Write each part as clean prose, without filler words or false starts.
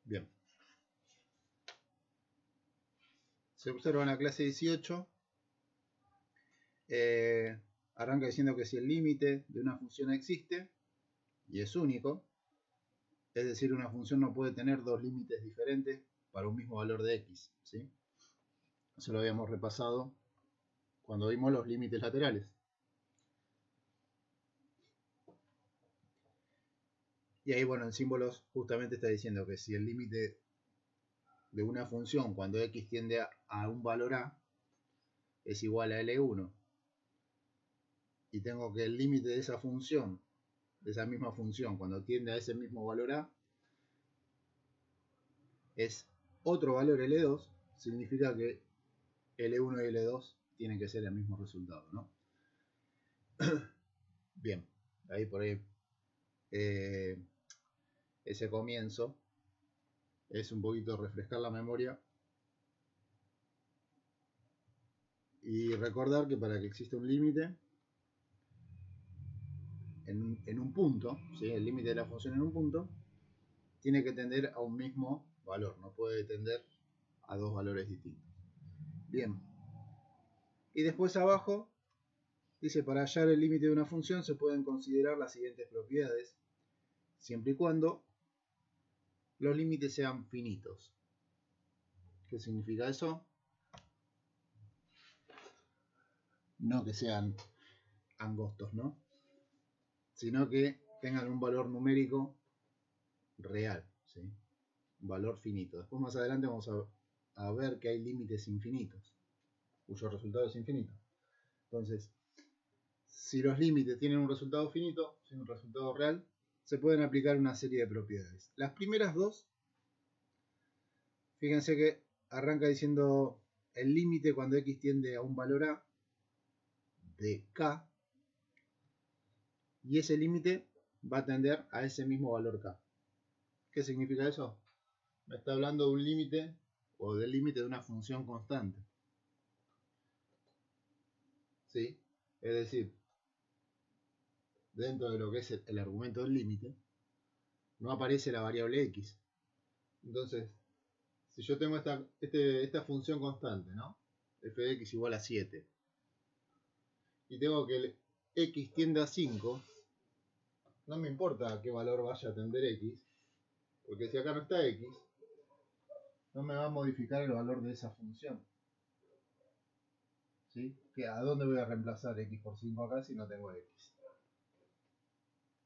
Bien. Se observa en la clase 18. Arranca diciendo que si el límite de una función existe y es único, es decir, una función no puede tener dos límites diferentes para un mismo valor de x, ¿sí? Eso lo habíamos repasado cuando vimos los límites laterales. Y ahí, bueno, en símbolos justamente está diciendo que si el límite de una función cuando x tiende a un valor a es igual a L1, y tengo que el límite de esa función, de esa misma función, cuando tiende a ese mismo valor a, es otro valor L2, significa que L1 y L2 tienen que ser el mismo resultado, ¿no? Bien, ahí por ahí ese comienzo es un poquito refrescar la memoria y recordar que para que exista un límite en un punto, ¿sí? El límite de la función en un punto tiene que tender a un mismo valor, no puede tender a dos valores distintos. Bien, y después abajo dice, para hallar el límite de una función se pueden considerar las siguientes propiedades, siempre y cuando los límites sean finitos. ¿Qué significa eso? No que sean angostos, ¿no? Sino que tengan un valor numérico real, ¿sí? Un valor finito. Después más adelante vamos a ver que hay límites infinitos, cuyo resultado es infinito. Entonces, si los límites tienen un resultado finito, un resultado real, se pueden aplicar una serie de propiedades. Las primeras dos, fíjense que arranca diciendo el límite cuando x tiende a un valor a de k, y ese límite va a tender a ese mismo valor k. ¿Qué significa eso? Me está hablando de un límite o del límite de una función constante, ¿sí? Es decir, dentro de lo que es el argumento del límite, no aparece la variable x. Entonces, si yo tengo esta función constante, ¿no? F de x igual a 7, y tengo que el x tiende a 5, no me importa a qué valor vaya a tender x, porque si acá no está x, no me va a modificar el valor de esa función, ¿sí? ¿A dónde voy a reemplazar x por 5 acá si no tengo x?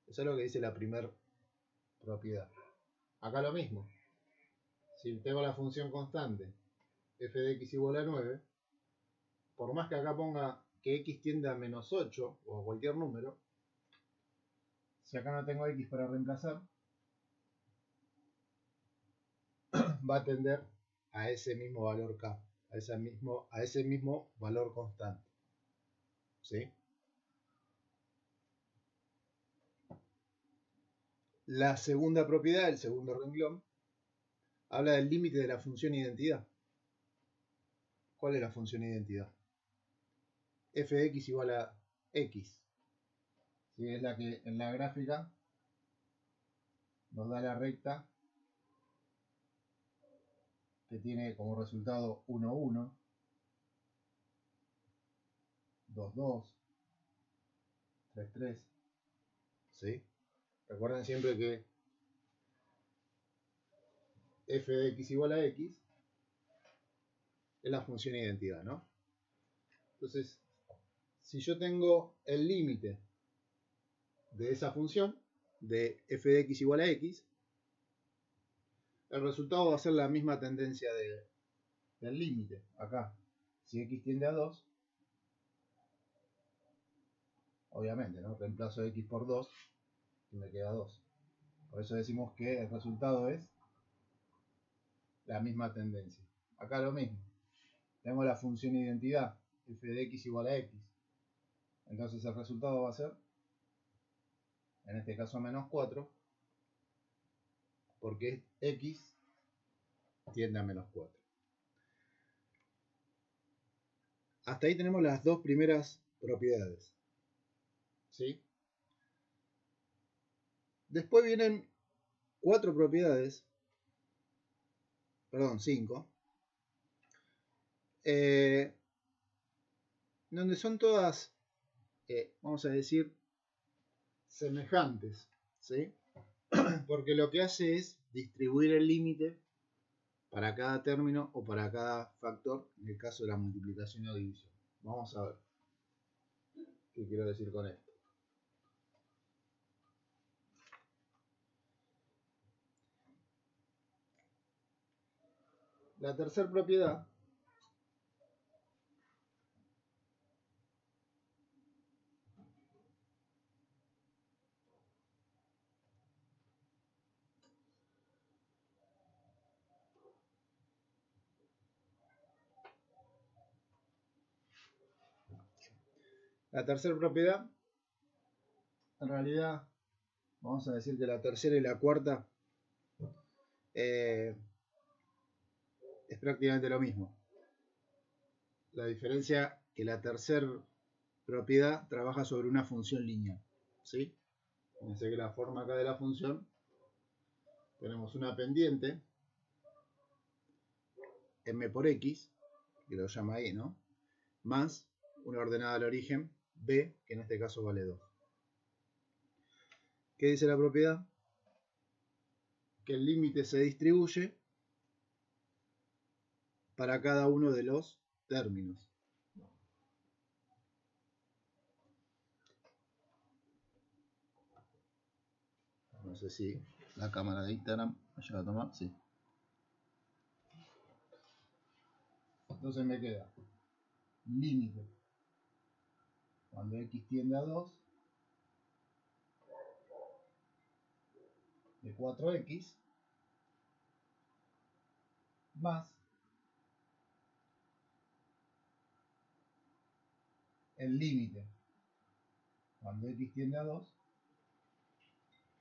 Eso es lo que dice la primera propiedad. Acá lo mismo. Si tengo la función constante f de x igual a 9, por más que acá ponga que x tiende a menos 8 o a cualquier número, si acá no tengo x para reemplazar, va a tender a ese mismo valor k, a ese mismo valor constante, ¿sí? La segunda propiedad, el segundo renglón, habla del límite de la función identidad. ¿Cuál es la función identidad? F de x igual a x. ¿Sí? Es la que en la gráfica nos da la recta que tiene como resultado 1, 1, 2, 2, 3, 3. ¿Sí? Recuerden siempre que f de x igual a x es la función identidad, ¿no? Entonces, si yo tengo el límite de esa función, de f de x igual a x, el resultado va a ser la misma tendencia del límite. Acá, si x tiende a 2, obviamente, ¿no? Reemplazo x por 2 y me queda 2. Por eso decimos que el resultado es la misma tendencia. Acá lo mismo. Tengo la función identidad, f de x igual a x. Entonces el resultado va a ser, en este caso, menos 4, porque x tiende a menos 4. Hasta ahí tenemos las dos primeras propiedades, ¿sí? Después vienen 4 propiedades perdón, 5, donde son todas, vamos a decir, semejantes, ¿sí? Porque lo que hace es distribuir el límite para cada término o para cada factor en el caso de la multiplicación o división. Vamos a ver qué quiero decir con esto. La tercera propiedad en realidad, vamos a decir que la tercera y la cuarta es prácticamente lo mismo. La diferencia que la tercera propiedad trabaja sobre una función lineal, ¿sí? Fíjense que la forma acá de la función, tenemos una pendiente, m por x, que lo llama e, ¿no? Más una ordenada al origen, b, que en este caso vale 2. ¿Qué dice la propiedad? Que el límite se distribuye para cada uno de los términos. No sé si la cámara de Instagram me llega a tomar, sí. Entonces me queda límite cuando x tiende a 2 de 4x más el límite cuando x tiende a 2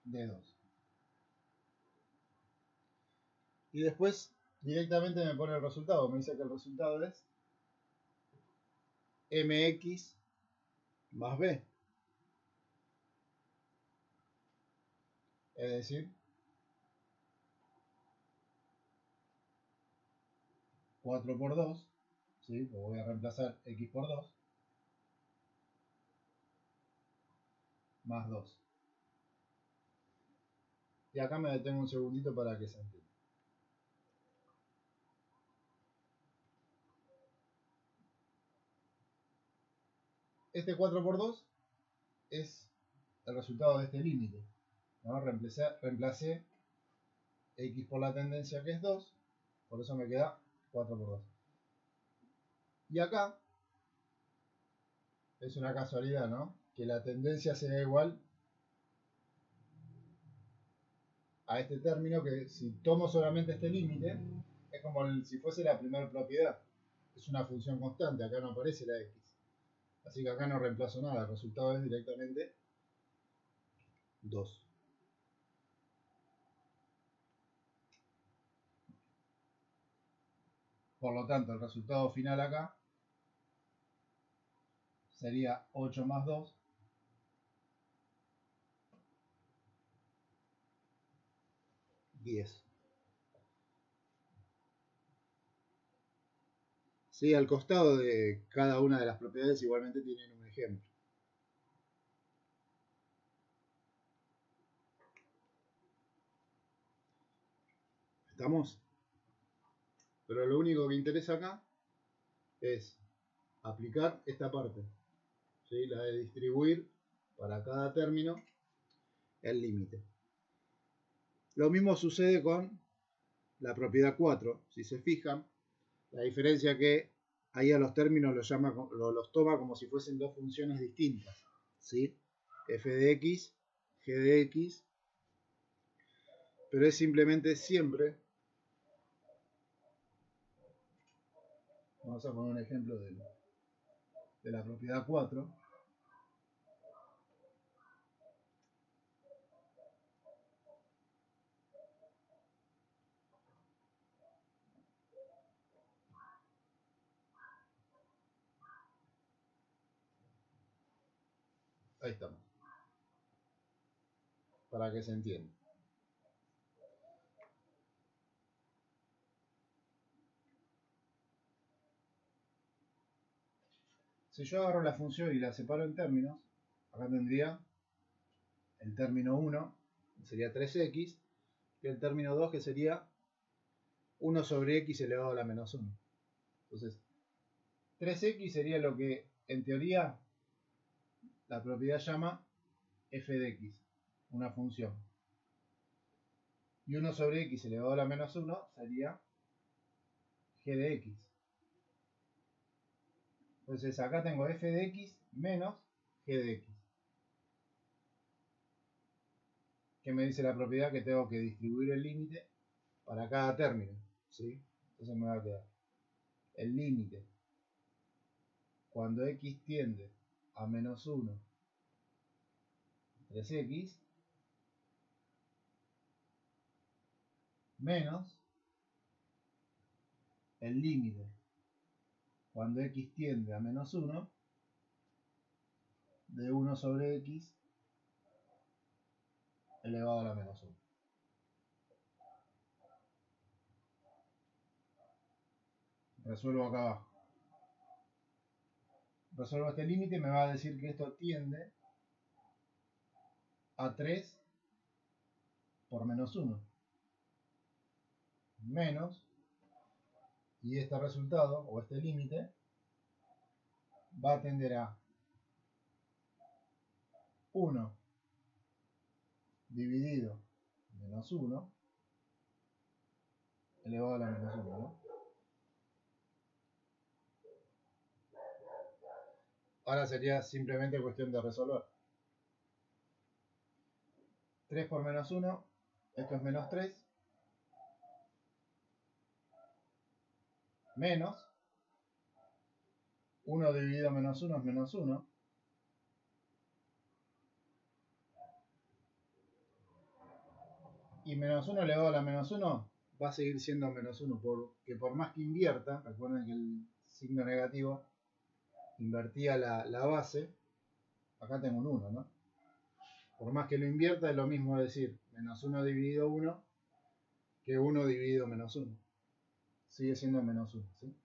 de 2. Y después directamente me pone el resultado. Me dice que el resultado es mx más b. Es decir, 4 por 2, ¿sí? Pues voy a reemplazar x por 2, más 2. Y acá me detengo un segundito para que se entienda. Este 4 por 2 es el resultado de este límite, ¿no? Reemplacé x por la tendencia, que es 2, por eso me queda 4 por 2. Y acá es una casualidad, ¿no? Que la tendencia sea igual a este término, que si tomo solamente este límite, es como si fuese la primera propiedad. Es una función constante, acá no aparece la x. Así que acá no reemplazo nada, el resultado es directamente 2. Por lo tanto, el resultado final acá sería 8 más 2, 10. Sí, al costado de cada una de las propiedades igualmente tienen un ejemplo. ¿Estamos? Pero lo único que interesa acá es aplicar esta parte, ¿sí? La de distribuir para cada término el límite. Lo mismo sucede con la propiedad 4. Si se fijan, la diferencia que ahí a los términos los toma como si fuesen dos funciones distintas, ¿sí? F de x, g de x, pero es simplemente siempre. Vamos a poner un ejemplo de la propiedad 4. Ahí estamos. Para que se entienda. Si yo agarro la función y la separo en términos, acá tendría el término 1, que sería 3x, y el término 2, que sería 1 sobre x elevado a la menos 1. Entonces, 3x sería lo que, en teoría, la propiedad llama f de x, una función. Y 1 sobre x elevado a la menos 1 sería g de x. Entonces acá tengo f de x menos g de x. ¿Qué me dice la propiedad? Que tengo que distribuir el límite para cada término, ¿sí? Entonces me va a quedar el límite cuando x tiende a menos 1, 3x, menos el límite cuando x tiende a menos 1, de 1 sobre x elevado a la menos 1. Resuelvo acá abajo. Resuelvo este límite y me va a decir que esto tiende a 3 por menos 1. Menos, y este resultado, o este límite, va a tender a 1 dividido menos 1 elevado a la menos 1, ¿no? Ahora sería simplemente cuestión de resolver. 3 por menos 1, esto es menos 3, menos 1 dividido menos 1 es menos 1, y menos 1 elevado a la menos 1 va a seguir siendo menos 1, porque por más que invierta, recuerden que el signo negativo invertía la base, acá tengo un 1, ¿no? Por más que lo invierta es lo mismo decir menos 1 dividido 1 que 1 dividido menos 1. Sigue siendo menos 1, ¿sí?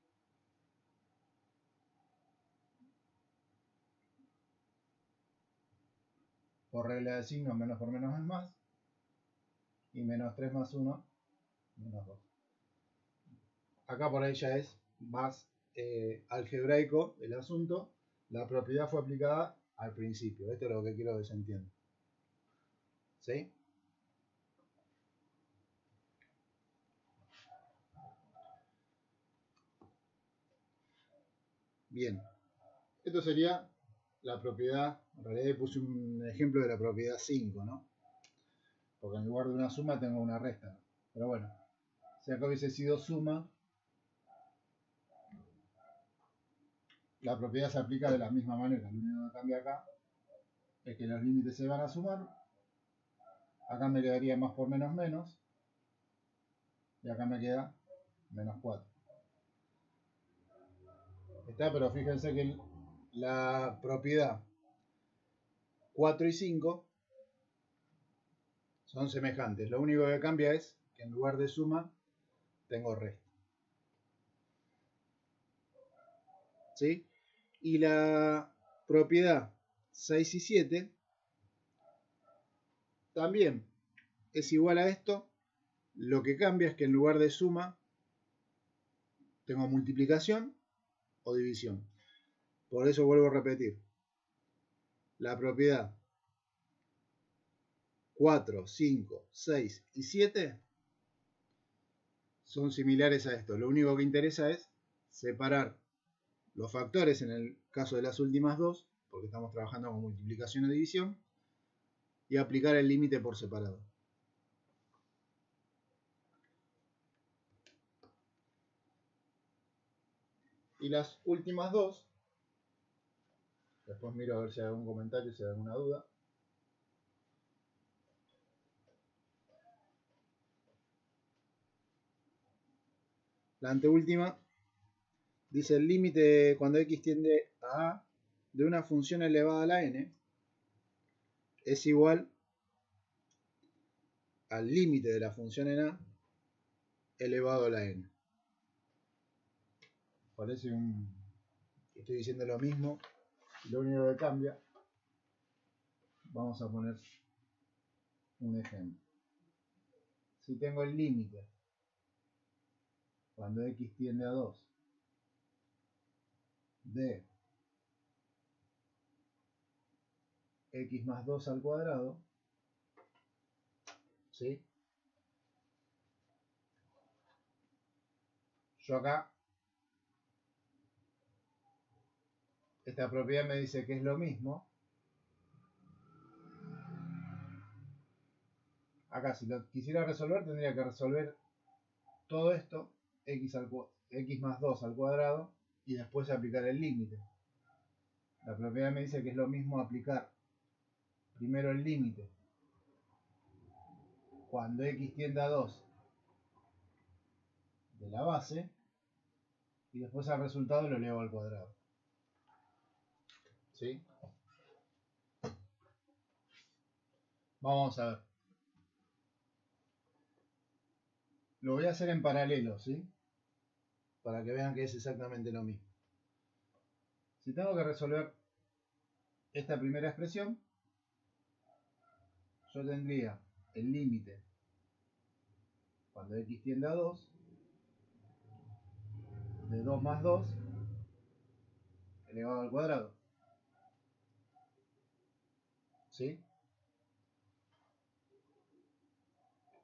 Por regla de signos, menos por menos es más. Y menos 3 más 1, menos 2. Acá por ahí ya es más algebraico el asunto. La propiedad fue aplicada al principio. Esto es lo que quiero que se entienda. ¿Sí? Bien. Esto sería la propiedad. En realidad puse un ejemplo de la propiedad 5, ¿no? Porque en lugar de una suma tengo una resta, ¿no? Pero bueno, si acá hubiese sido suma, la propiedad se aplica de la misma manera. Lo único que cambia acá es que los límites se van a sumar. Acá me quedaría más por menos menos. Y acá me queda menos 4. Está, pero fíjense que la propiedad 4 y 5 son semejantes. Lo único que cambia es que en lugar de suma tengo resta. ¿Sí? Y la propiedad 6 y 7 también es igual a esto. Lo que cambia es que en lugar de suma tengo multiplicación o división. Por eso vuelvo a repetir. La propiedad 4, 5, 6 y 7 son similares a esto. Lo único que interesa es separar los factores en el caso de las últimas dos, porque estamos trabajando con multiplicación o división, y aplicar el límite por separado. Y las últimas dos, después miro a ver si hay algún comentario, si hay alguna duda. La anteúltima dice el límite cuando x tiende a a de una función elevada a la n es igual al límite de la función en a elevado a la n. Parece un estoy diciendo lo mismo, lo único que cambia, vamos a poner un ejemplo. Si tengo el límite cuando x tiende a 2 de x más 2 al cuadrado, ¿sí? Yo acá, esta propiedad me dice que es lo mismo. Acá, si lo quisiera resolver, tendría que resolver todo esto, x más 2 al cuadrado, y después aplicar el límite. La propiedad me dice que es lo mismo aplicar primero el límite cuando x tiende a 2 de la base, y después al resultado lo elevo al cuadrado. ¿Sí? Vamos a ver. Lo voy a hacer en paralelo, ¿sí? Para que vean que es exactamente lo mismo. Si tengo que resolver esta primera expresión, yo tendría el límite cuando x tiende a 2 de 2 más 2 elevado al cuadrado. ¿Sí?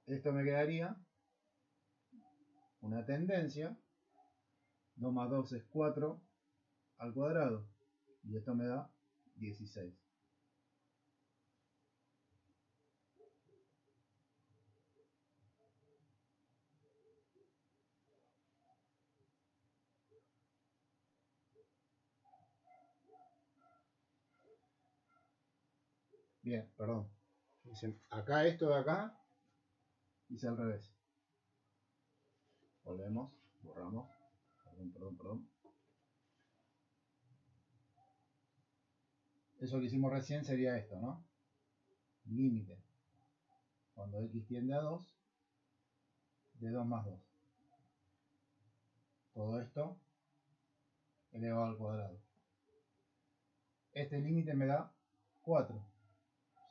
Esto me quedaría una tendencia. 2 más 2 es 4 al cuadrado. Y esto me da 16. Bien, perdón. Acá esto de acá hice al revés. Volvemos, borramos. Perdón. Eso que hicimos recién sería esto, ¿no? Límite cuando x tiende a 2 de 2 más 2. Todo esto elevado al cuadrado. Este límite me da 4.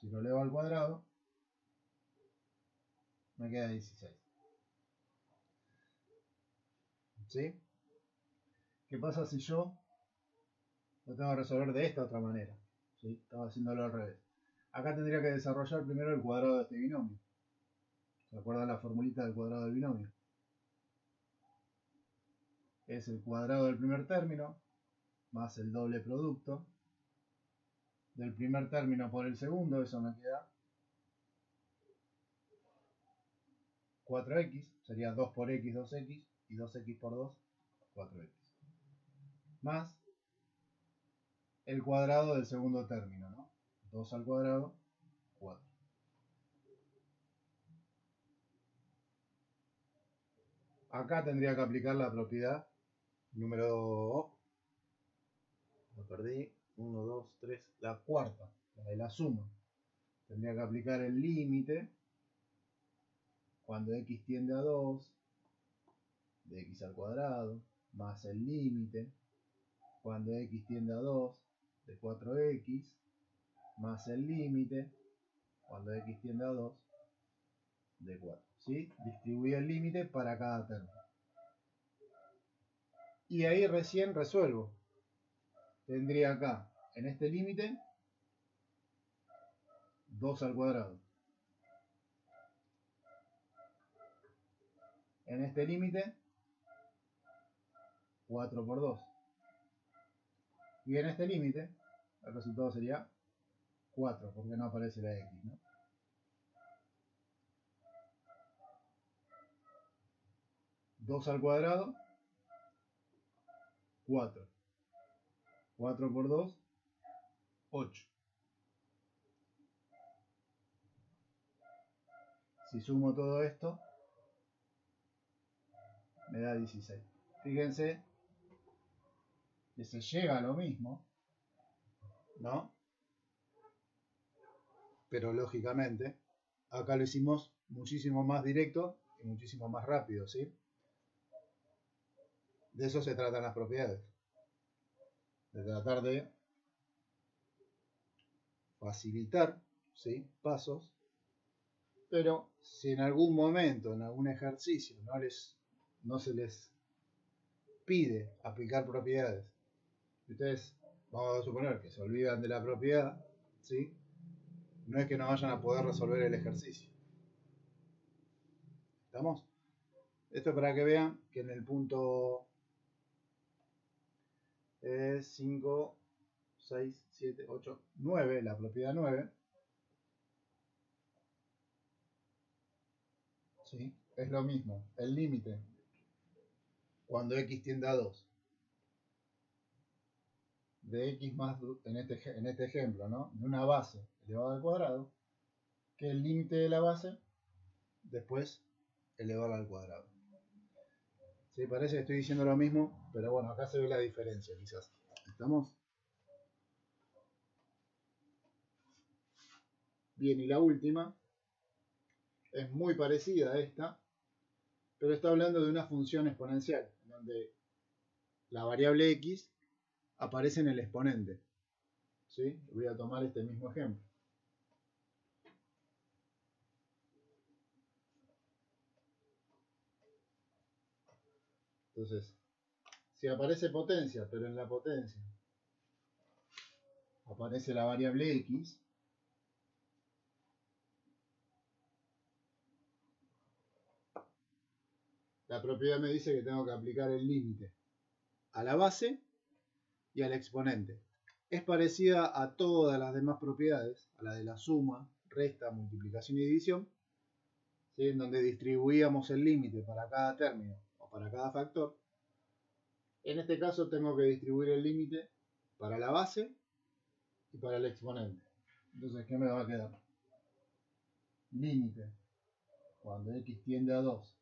Si lo elevo al cuadrado, me queda 16. ¿Sí? ¿Qué pasa si yo lo tengo que resolver de esta otra manera? ¿Sí? Estaba haciéndolo al revés. Acá tendría que desarrollar primero el cuadrado de este binomio. ¿Se acuerdan la formulita del cuadrado del binomio? Es el cuadrado del primer término más el doble producto del primer término por el segundo. Eso me queda 4x, sería 2 por x, 2x, y 2x por 2, 4x. Más el cuadrado del segundo término, ¿no? 2 al cuadrado, 4. Acá tendría que aplicar la propiedad número... Lo perdí. 1, 2, 3, la cuarta, la de la suma. Tendría que aplicar el límite cuando x tiende a 2 de x al cuadrado, más el límite cuando x tiende a 2 de 4x, más el límite cuando x tiende a 2 de 4. ¿Sí? Distribuí el límite para cada término. Y ahí recién resuelvo. Tendría acá, en este límite, 2 al cuadrado. En este límite, 4 por 2. Y en este límite, el resultado sería 4, porque no aparece la x, ¿no? Dos al cuadrado, 4. 4 por 2, 8. Si sumo todo esto, me da 16. Fíjense que se llega a lo mismo, ¿no? Pero lógicamente, acá lo hicimos muchísimo más directo y muchísimo más rápido, ¿sí? De eso se tratan las propiedades. de tratar de facilitar, ¿sí?, pasos, pero si en algún momento, en algún ejercicio, no se les pide aplicar propiedades, ustedes, vamos a suponer que se olvidan de la propiedad, ¿sí?, no es que no vayan a poder resolver el ejercicio. ¿Estamos? Esto es para que vean que en el punto 5, 6, 7, 8, 9, la propiedad 9, ¿sí?, es lo mismo. El límite cuando x tiende a 2 de x más, en este ejemplo, ¿no?, de una base elevada al cuadrado, que el límite de la base después elevado al cuadrado. ¿Sí? Parece que estoy diciendo lo mismo, pero bueno, acá se ve la diferencia quizás. ¿Estamos? Bien, y la última es muy parecida a esta, pero está hablando de una función exponencial, donde la variable x aparece en el exponente. ¿Sí? Voy a tomar este mismo ejemplo. Entonces, si aparece potencia, pero en la potencia aparece la variable x, la propiedad me dice que tengo que aplicar el límite a la base y al exponente. Es parecida a todas las demás propiedades, a la de la suma, resta, multiplicación y división, ¿sí?, en donde distribuíamos el límite para cada término o para cada factor. En este caso tengo que distribuir el límite para la base y para el exponente. Entonces, ¿qué me va a quedar? Límite cuando x tiende a 2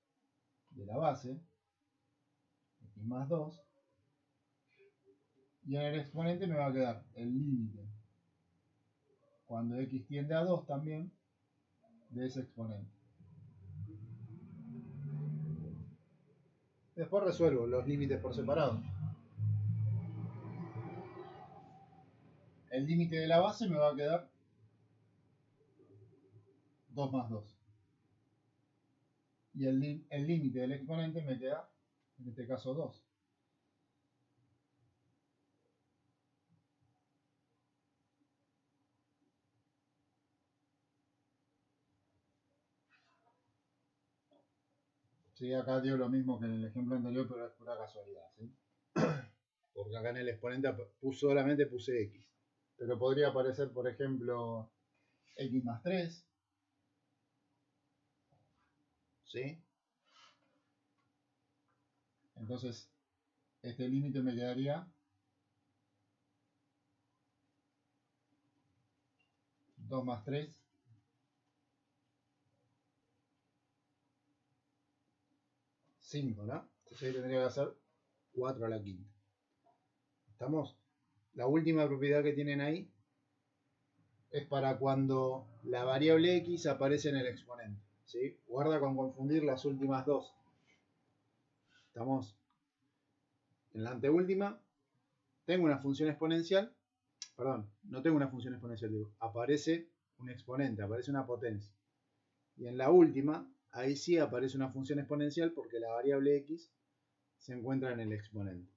de la base, x más 2, y en el exponente me va a quedar el límite cuando x tiende a 2 también de ese exponente. Después resuelvo los límites por separado. El límite de la base me va a quedar 2 más 2. Y el límite del exponente me queda, en este caso, 2. Sí, acá dio lo mismo que en el ejemplo anterior, pero es pura casualidad, ¿sí? Porque acá en el exponente solamente puse x. Pero podría aparecer, por ejemplo, x más 3. ¿Sí? Entonces, este límite me quedaría 2 más 3. 5, ¿no? Entonces ahí tendría que hacer 4 a la quinta. ¿Estamos? La última propiedad que tienen ahí es para cuando la variable x aparece en el exponente. ¿Sí? Guarda con confundir las últimas dos. ¿Estamos? En la anteúltima tengo una función exponencial. Perdón, no tengo una función exponencial, digo, aparece un exponente, aparece una potencia. Y en la última, ahí sí aparece una función exponencial porque la variable x se encuentra en el exponente.